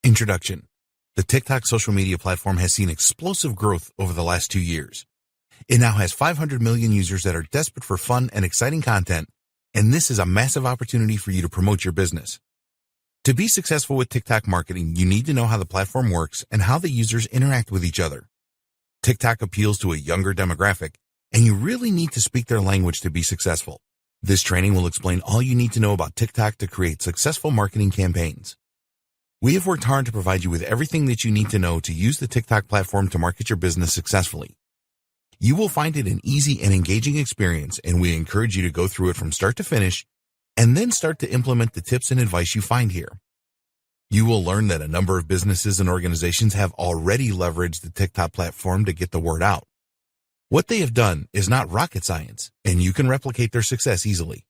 Introduction. The TikTok social media platform has seen explosive growth over the last 2 years. It now has 500 million users that are desperate for fun and exciting content, and this is a massive opportunity for you to promote your business. To be successful with TikTok marketing, you need to know how the platform works and how the users interact with each other. TikTok appeals to a younger demographic, and you really need to speak their language to be successful. This training will explain all you need to know about TikTok to create successful marketing campaigns. We have worked hard to provide you with everything that you need to know to use the TikTok platform to market your business successfully. You will find it an easy and engaging experience, and we encourage you to go through it from start to finish and then start to implement the tips and advice you find here. You will learn that a number of businesses and organizations have already leveraged the TikTok platform to get the word out. What they have done is not rocket science, and you can replicate their success easily.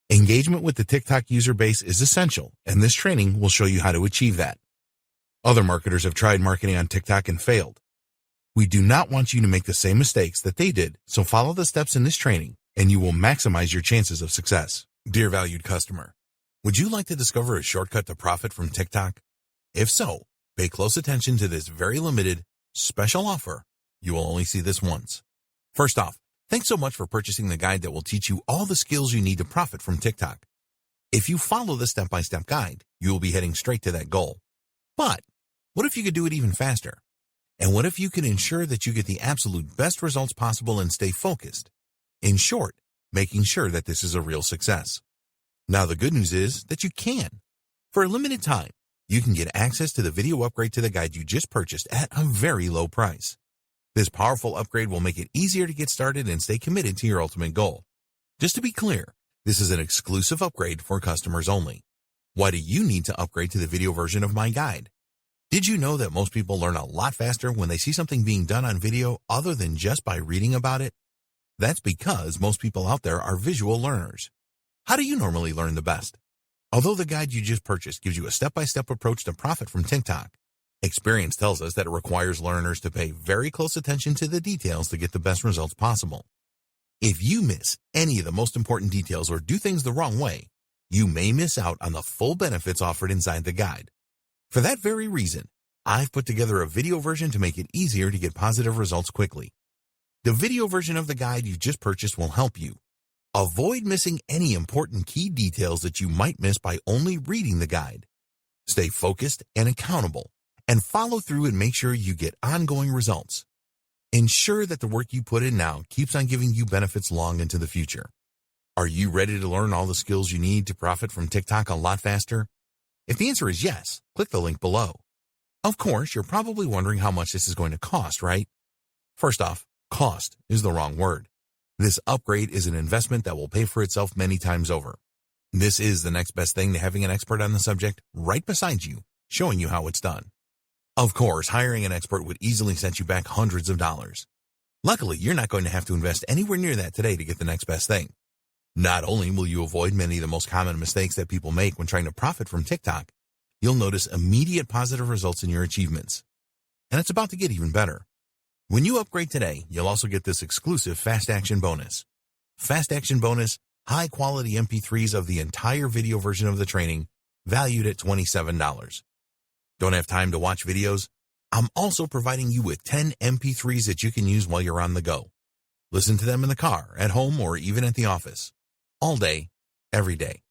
Engagement with the TikTok user base is essential, and this training will show you how to achieve that. Other marketers have tried marketing on TikTok and failed. We do not want you to make the same mistakes that they did, so follow the steps in this training, and you will maximize your chances of success. Dear valued customer, would you like to discover a shortcut to profit from TikTok? If so, pay close attention to this very limited, special offer. You will only see this once. First off, thanks so much for purchasing the guide that will teach you all the skills you need to profit from TikTok. If you follow the step-by-step guide, you will be heading straight to that goal. But what if you could do it even faster? And what if you could ensure that you get the absolute best results possible and stay focused? In short, making sure that this is a real success. Now the good news is that you can. For a limited time, you can get access to the video upgrade to the guide you just purchased at a very low price. This powerful upgrade will make it easier to get started and stay committed to your ultimate goal. Just to be clear, this is an exclusive upgrade for customers only. Why do you need to upgrade to the video version of my guide? Did you know that most people learn a lot faster when they see something being done on video other than just by reading about it? That's because most people out there are visual learners. How do you normally learn the best? Although the guide you just purchased gives you a step-by-step approach to profit from TikTok, experience tells us that it requires learners to pay very close attention to the details to get the best results possible. If you miss any of the most important details or do things the wrong way, you may miss out on the full benefits offered inside the guide. For that very reason, I've put together a video version to make it easier to get positive results quickly. The video version of the guide you just purchased will help you. Avoid missing any important key details that you might miss by only reading the guide. Stay focused and accountable, and follow through and make sure you get ongoing results. Ensure that the work you put in now keeps on giving you benefits long into the future. Are you ready to learn all the skills you need to profit from TikTok a lot faster? If the answer is yes, click the link below. Of course, you're probably wondering how much this is going to cost, right? First off, cost is the wrong word. This upgrade is an investment that will pay for itself many times over. This is the next best thing to having an expert on the subject right beside you, showing you how it's done. Of course, hiring an expert would easily set you back hundreds of dollars. Luckily, you're not going to have to invest anywhere near that today to get the next best thing. Not only will you avoid many of the most common mistakes that people make when trying to profit from TikTok, you'll notice immediate positive results in your achievements. And it's about to get even better. When you upgrade today, you'll also get this exclusive Fast Action bonus. Fast Action bonus, high-quality MP3s of the entire video version of the training, valued at $27. Don't have time to watch videos? I'm also providing you with 10 MP3s that you can use while you're on the go. Listen to them in the car, at home, or even at the office. All day, every day.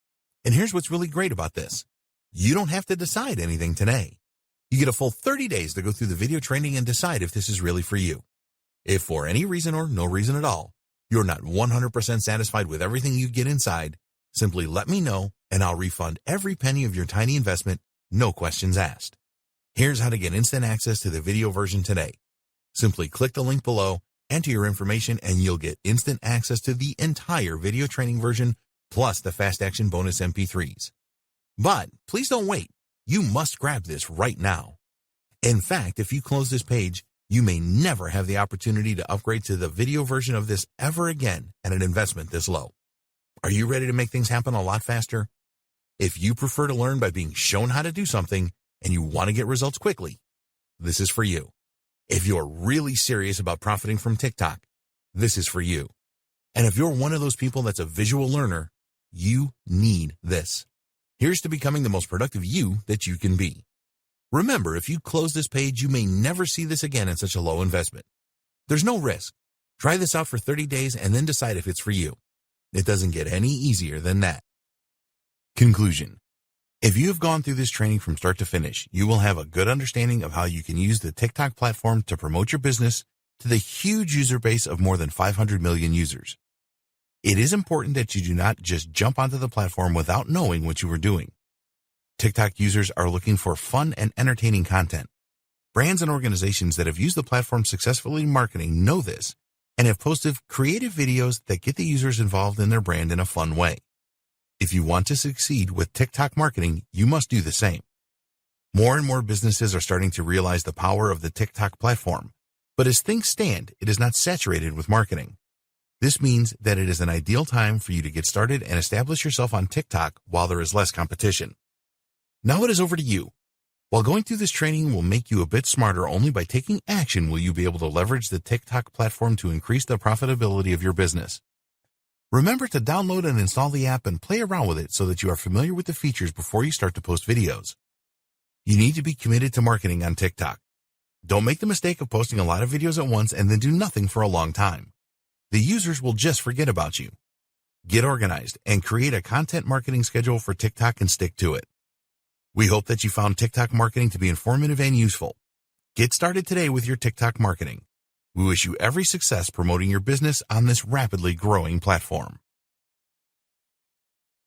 And here's what's really great about this. You don't have to decide anything today. You get a full 30 days to go through the video training and decide if this is really for you. If for any reason or no reason at all, you're not 100% satisfied with everything you get inside, simply let me know and I'll refund every penny of your tiny investment, no questions asked. Here's how to get instant access to the video version today. Simply click the link below, enter your information, and you'll get instant access to the entire video training version, plus the Fast Action bonus MP3s. But please don't wait. You must grab this right now. In fact, if you close this page, you may never have the opportunity to upgrade to the video version of this ever again at an investment this low. Are you ready to make things happen a lot faster? If you prefer to learn by being shown how to do something and you want to get results quickly, this is for you. If you're really serious about profiting from TikTok, this is for you. And if you're one of those people that's a visual learner, you need this. Here's to becoming the most productive you that you can be. Remember, if you close this page, you may never see this again in such a low investment. There's no risk. Try this out for 30 days and then decide if it's for you. It doesn't get any easier than that. Conclusion. If you have gone through this training from start to finish, you will have a good understanding of how you can use the TikTok platform to promote your business to the huge user base of more than 500 million users. It is important that you do not just jump onto the platform without knowing what you are doing. TikTok users are looking for fun and entertaining content. Brands and organizations that have used the platform successfully in marketing know this and have posted creative videos that get the users involved in their brand in a fun way. If you want to succeed with TikTok marketing, you must do the same. More and more businesses are starting to realize the power of the TikTok platform, but as things stand, it is not saturated with marketing. This means that it is an ideal time for you to get started and establish yourself on TikTok while there is less competition. Now it is over to you. While going through this training will make you a bit smarter, only by taking action will you be able to leverage the TikTok platform to increase the profitability of your business. Remember to download and install the app and play around with it so that you are familiar with the features before you start to post videos. You need to be committed to marketing on TikTok. Don't make the mistake of posting a lot of videos at once and then do nothing for a long time. The users will just forget about you. Get organized and create a content marketing schedule for TikTok and stick to it. We hope that you found TikTok marketing to be informative and useful. Get started today with your TikTok marketing. We wish you every success promoting your business on this rapidly growing platform.